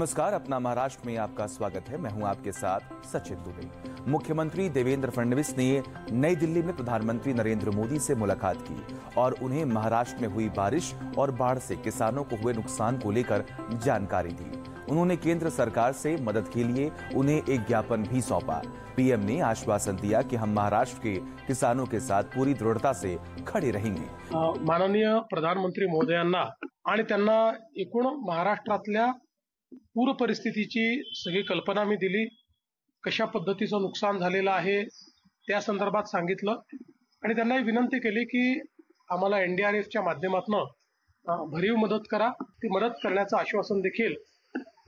नमस्कार, अपना महाराष्ट्र में आपका स्वागत है। मैं हूं आपके साथ सचिन दुबे। मुख्यमंत्री देवेंद्र फडणवीस ने नई दिल्ली में प्रधानमंत्री नरेंद्र मोदी से मुलाकात की और उन्हें महाराष्ट्र में हुई बारिश और बाढ़ से किसानों को हुए नुकसान को लेकर जानकारी दी। उन्होंने केंद्र सरकार से मदद के लिए उन्हें एक ज्ञापन भी सौंपा। पीएम ने आश्वासन दिया कि हम महाराष्ट्र के किसानों के साथ पूरी दृढ़ता से खड़े रहेंगे। माननीय प्रधानमंत्री महोदयांना आणि त्यांना एकूण महाराष्ट्रातल्या पूर परिस्थितीची सगळी कल्पना मी दिली, कशा पद्धतीचं नुकसान झालेलं आहे त्या संदर्भात सांगितलं आणि त्यांना विनंती केली की आम्हाला एनडीआरएफच्या माध्यमातून भरीव मदत करा। ती मदत करण्याचं आश्वासन देखील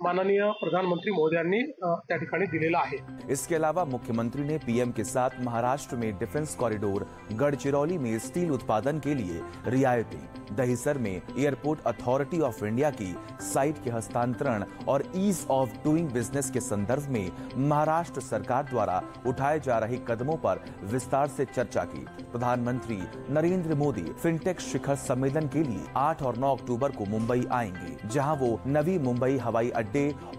माननीय प्रधानमंत्री महोदयांनी त्या ठिकाणी दिलेला आहे। इसके अलावा मुख्यमंत्री ने पीएम के साथ महाराष्ट्र में डिफेंस कॉरिडोर, गढ़चिरौली में स्टील उत्पादन के लिए रियायतें, दहिसर में एयरपोर्ट अथॉरिटी ऑफ इंडिया की साइट के हस्तांतरण और ईज ऑफ डूइंग बिजनेस के संदर्भ में महाराष्ट्र सरकार द्वारा उठाए जा रहे कदमों पर विस्तार से चर्चा की। प्रधानमंत्री नरेंद्र मोदी फिनटेक शिखर सम्मेलन के लिए 8 और 9 अक्टूबर को मुंबई आएंगे, जहां वो नवी मुंबई हवाई अड्डे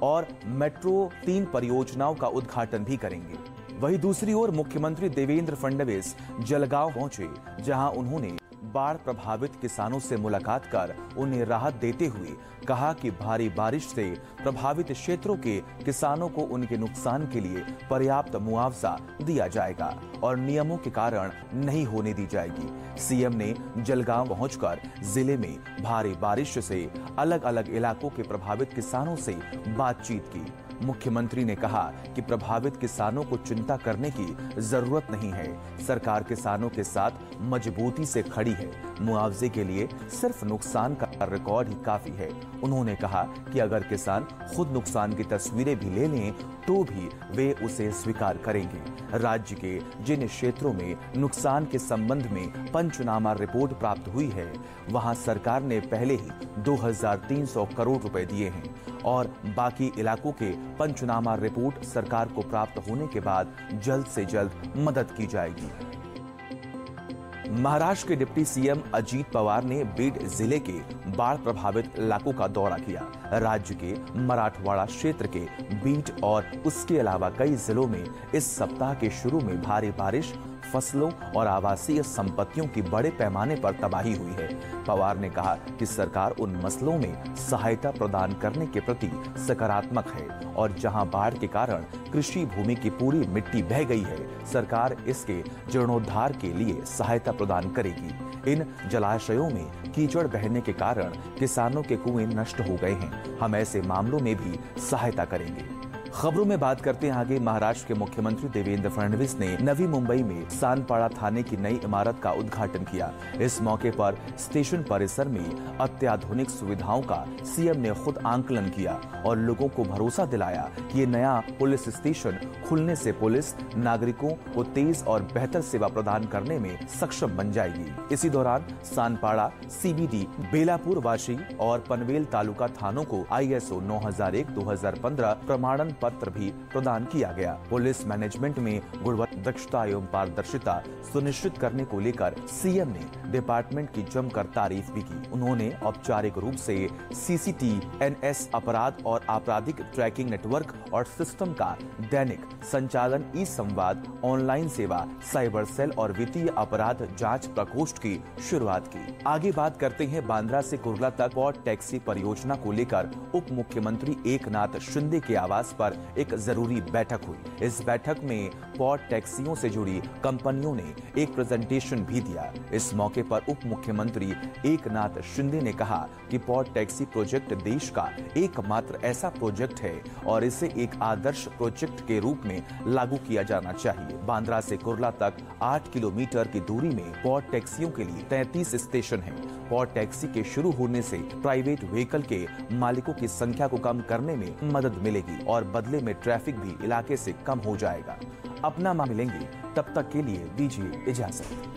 और मेट्रो 3 परियोजनाओं का उद्घाटन भी करेंगे। वहीं दूसरी ओर मुख्यमंत्री देवेंद्र फडणवीस जलगांव पहुंचे, जहां उन्होंने बाढ़ प्रभावित किसानों से मुलाकात कर उन्हें राहत देते हुए कहा कि भारी बारिश से प्रभावित क्षेत्रों के किसानों को उनके नुकसान के लिए पर्याप्त मुआवजा दिया जाएगा और नियमों के कारण नहीं होने दी जाएगी। सीएम ने जलगांव पहुंचकर जिले में भारी बारिश से अलग अलग इलाकों के प्रभावित किसानों से बातचीत की। मुख्यमंत्री ने कहा कि प्रभावित किसानों को चिंता करने की जरूरत नहीं है। सरकार किसानों के साथ मजबूती से खड़ी है। मुआवजे के लिए सिर्फ नुकसान का रिकॉर्ड ही काफी है। उन्होंने कहा कि अगर किसान खुद नुकसान की तस्वीरें भी ले लें तो भी वे उसे स्वीकार करेंगे। राज्य के जिन क्षेत्रों में नुकसान के संबंध में पंचनामा रिपोर्ट प्राप्त हुई है, वहां सरकार ने पहले ही 2300 करोड़ रुपए दिए हैं और बाकी इलाकों के पंचनामा रिपोर्ट सरकार को प्राप्त होने के बाद जल्द से जल्द मदद की जाएगी। महाराष्ट्र के डिप्टी सीएम अजीत पवार ने बीड जिले के बाढ़ प्रभावित इलाकों का दौरा किया। राज्य के मराठवाड़ा क्षेत्र के बीड और उसके अलावा कई जिलों में इस सप्ताह के शुरू में भारी बारिश, फसलों और आवासीय संपत्तियों की बड़े पैमाने पर तबाही हुई है। पवार ने कहा कि सरकार उन मसलों में सहायता प्रदान करने के प्रति सकारात्मक है और जहां बाढ़ के कारण कृषि भूमि की पूरी मिट्टी बह गई है, सरकार इसके जीर्णोद्धार के लिए सहायता प्रदान करेगी। इन जलाशयों में कीचड़ बहने के कारण किसानों के कुएं नष्ट हो गए हैं। हम ऐसे मामलों में भी सहायता करेंगे। खबरों में बात करते हैं आगे। महाराष्ट्र के मुख्यमंत्री देवेंद्र फडणवीस ने नवी मुंबई में सानपाड़ा थाने की नई इमारत का उद्घाटन किया। इस मौके पर स्टेशन परिसर में अत्याधुनिक सुविधाओं का सीएम ने खुद आंकलन किया और लोगों को भरोसा दिलाया कि ये नया पुलिस स्टेशन खुलने से पुलिस नागरिकों को तेज और बेहतर सेवा प्रदान करने में सक्षम बन जाएगी। इसी दौरान सानपाड़ा, सीबीडी, बेलापुर वाशी और पनवेल तालुका थानों को ISO 9001-2015 प्रमाणन पत्र भी प्रदान किया गया। पुलिस मैनेजमेंट में गुणवत्ता, दक्षता एवं पारदर्शिता सुनिश्चित करने को लेकर सीएम ने डिपार्टमेंट की जमकर तारीफ भी की। उन्होंने औपचारिक रूप से CCTNS अपराध और आपराधिक ट्रैकिंग नेटवर्क और सिस्टम का दैनिक संचालन, ई संवाद, ऑनलाइन सेवा, साइबर सेल और वित्तीय अपराध जांच प्रकोष्ठ की शुरुआत की। आगे बात करते हैं बांद्रा से कुर्ला तक पॉड टैक्सी परियोजना को लेकर उप मुख्यमंत्री एकनाथ शिंदे के आवास पर एक जरूरी बैठक हुई। इस बैठक में पॉड टैक्सियों से जुड़ी कंपनियों ने एक प्रेजेंटेशन भी दिया। इस मौके पर उप मुख्यमंत्री एकनाथ शिंदे ने कहा कि पॉड टैक्सी प्रोजेक्ट देश का एकमात्र ऐसा प्रोजेक्ट है और इसे एक आदर्श प्रोजेक्ट के रूप में लागू किया जाना चाहिए। बांद्रा से कुर्ला तक 8 किलोमीटर की दूरी में पॉड टैक्सियों के लिए 33 स्टेशन हैं। पॉड टैक्सी के शुरू होने से प्राइवेट व्हीकल के मालिकों की संख्या को कम करने में मदद मिलेगी और बदले में ट्रैफिक भी इलाके से कम हो जाएगा। अपना मिलेंगे, तब तक के लिए दीजिए इजाजत।